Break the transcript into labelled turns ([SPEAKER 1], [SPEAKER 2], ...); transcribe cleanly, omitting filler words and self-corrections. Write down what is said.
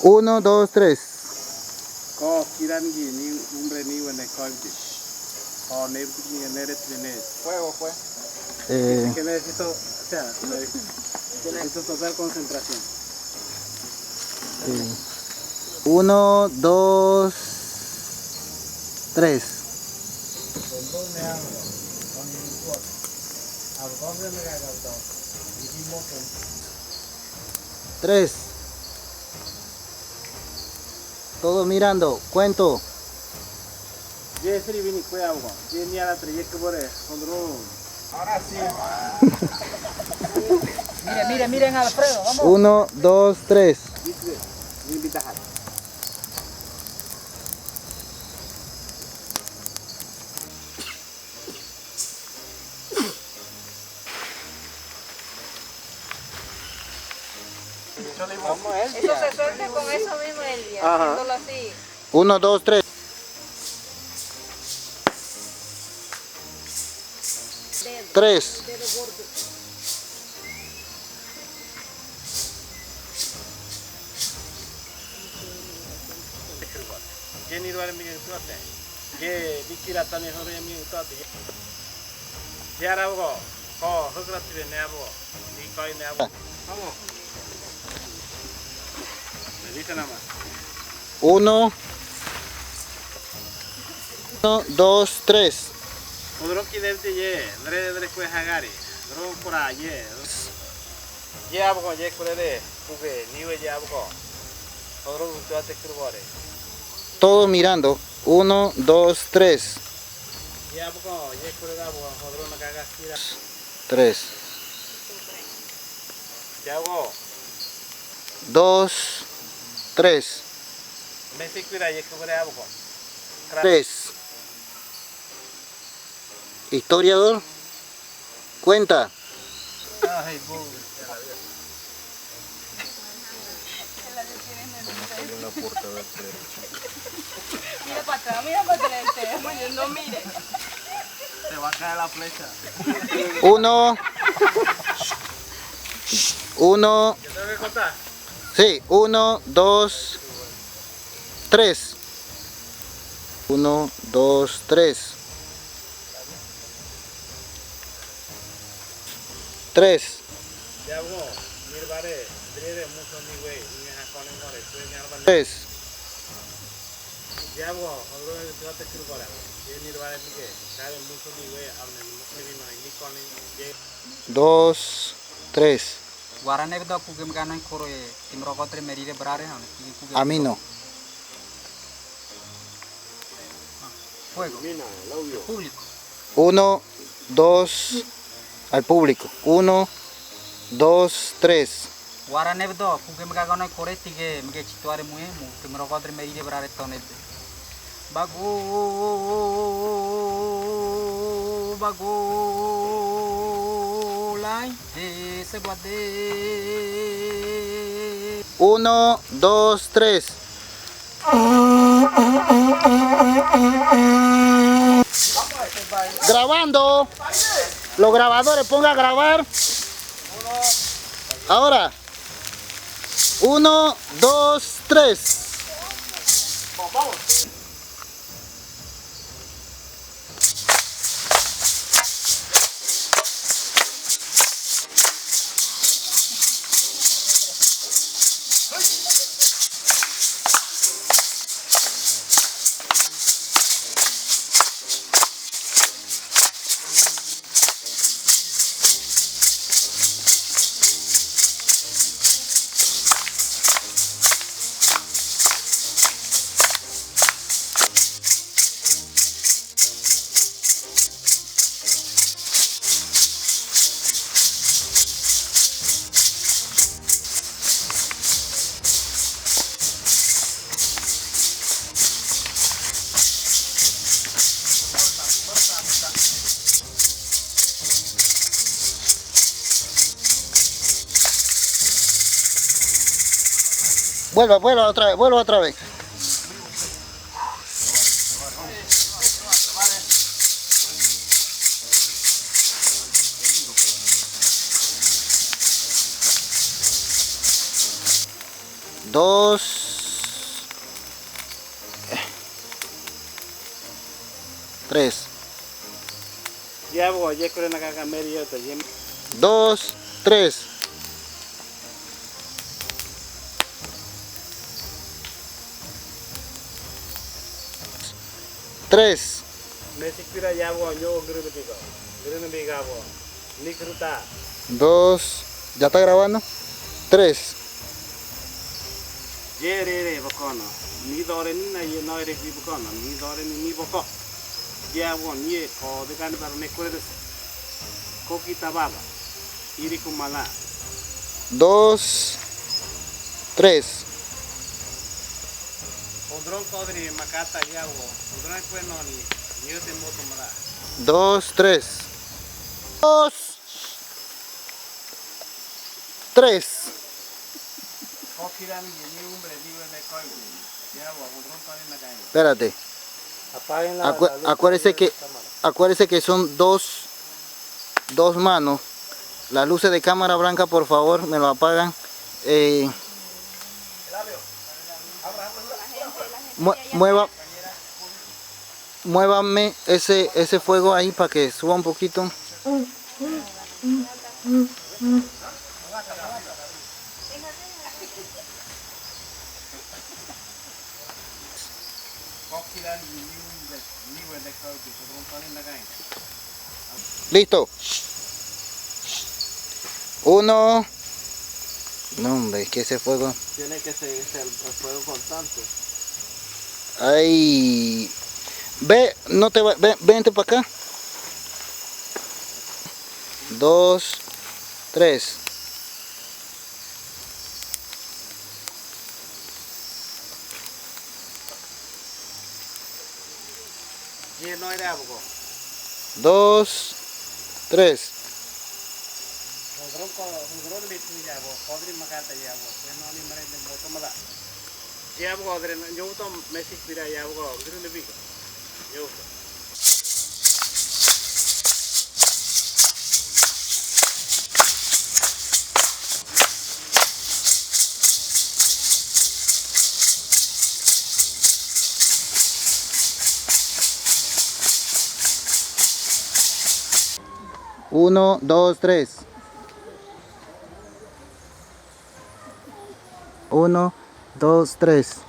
[SPEAKER 1] 1, 2, 3.
[SPEAKER 2] Ko kirangi ni umbre ni wene koibdi. O ni nere. Fuego pues. Que necesito, o sea, necesito total concentración.
[SPEAKER 1] 1, 2, 3. 3. Todo mirando, cuento.
[SPEAKER 2] Ahora sí.
[SPEAKER 3] Miren, Alfredo, vamos.
[SPEAKER 1] 1, 2, 3.
[SPEAKER 3] Eso se suelta con eso mismo, Elia, haciéndolo así.
[SPEAKER 1] 1, 2, 3. Tres. Uno, 2, 3.
[SPEAKER 2] Odroki devte ye, dre kwe hagari. Dro pura ye. Ye abgo ye kurede, kuge niwe ye abgo. Odro tuate kurbore.
[SPEAKER 1] Todo mirando. 1, 2, 3.
[SPEAKER 2] Ye abgo ye kurede abgo, odro nagaga kira.
[SPEAKER 1] 3.
[SPEAKER 2] Ye abgo.
[SPEAKER 1] 2, 3.
[SPEAKER 2] Mesi kira ye kubre abgo.
[SPEAKER 1] 3. Historiador, cuenta.
[SPEAKER 2] Ay, pobre.
[SPEAKER 3] Mira para atrás, no mire.
[SPEAKER 2] Se va a caer la flecha.
[SPEAKER 1] 1.
[SPEAKER 2] ¿Yo tengo que contar?
[SPEAKER 1] Sí, 1, 2, 3. 1, 2, 3. 3.
[SPEAKER 2] Ya hubo, mirbare, drire mucho ni güey, ni a con el more, tú en arba.
[SPEAKER 1] 3.
[SPEAKER 2] Ya hubo, odro el tuate kurbore. Ye mirbare ni que, cae mucho ni güey, amne mucho ni ni con ye.
[SPEAKER 1] 2, 3.
[SPEAKER 4] Guarane da kugem kanan koro e timrokotre merire brare han.
[SPEAKER 1] A mí no.
[SPEAKER 4] Fuego.
[SPEAKER 2] Mina, el audio.
[SPEAKER 4] Público.
[SPEAKER 1] 1, 2. Al público. 1, 2, 3.
[SPEAKER 4] Guarane da kugem kanan kore tige mge chituare muhe mu timrokotre merire brare tonel. Bago lai se guade.
[SPEAKER 1] 1, 2, 3. Grabando. Los grabadores, ponga a grabar. Ahora. 1, 2, 3. Vuelva otra vez. Dos. 3.
[SPEAKER 2] Ya voy, ya creo que acá medio te llevo.
[SPEAKER 1] 2, 3. Tres.
[SPEAKER 2] Me sikpira ya voy, yo creo que digo. Creo que diga voy. Ni cruta.
[SPEAKER 1] 2. ¿Ya está grabando? 3.
[SPEAKER 2] Ye bocono. Ni dore ni na ye no eres vi bocono. Ni dore ni boco. Ya voy, ni o de can para me cueres. Coquita baba. Iri kumala.
[SPEAKER 1] 2, 3.
[SPEAKER 2] Odron kodri makata ya voy. Odron pues no ni. Yo te moto mala.
[SPEAKER 1] 2, 3. 2, 3.
[SPEAKER 2] Coquiran ni hombre ni de coi. Ya voy, odron kodri na cae.
[SPEAKER 1] Espérate.
[SPEAKER 2] Apaguen la
[SPEAKER 1] Acuérdese que son dos manos. Las luces de cámara blanca, por favor, me lo apagan. Muévame ese fuego ahí para que suba un poquito. Listo. 1. No, hombre, es que ese fuego.
[SPEAKER 2] Tiene que ser el fuego constante.
[SPEAKER 1] Ay. Ve, no te va, vente para acá. 2, 3.
[SPEAKER 2] Y no era algo.
[SPEAKER 1] 2, 3.
[SPEAKER 2] Udron bitni ya bo, kodri makata ya bo. No ni mare de moto mala. Ya bo kodri yo to message pira ya bo udron le bigo. Yo.
[SPEAKER 1] Uno, dos, tres. 1, 2, 3.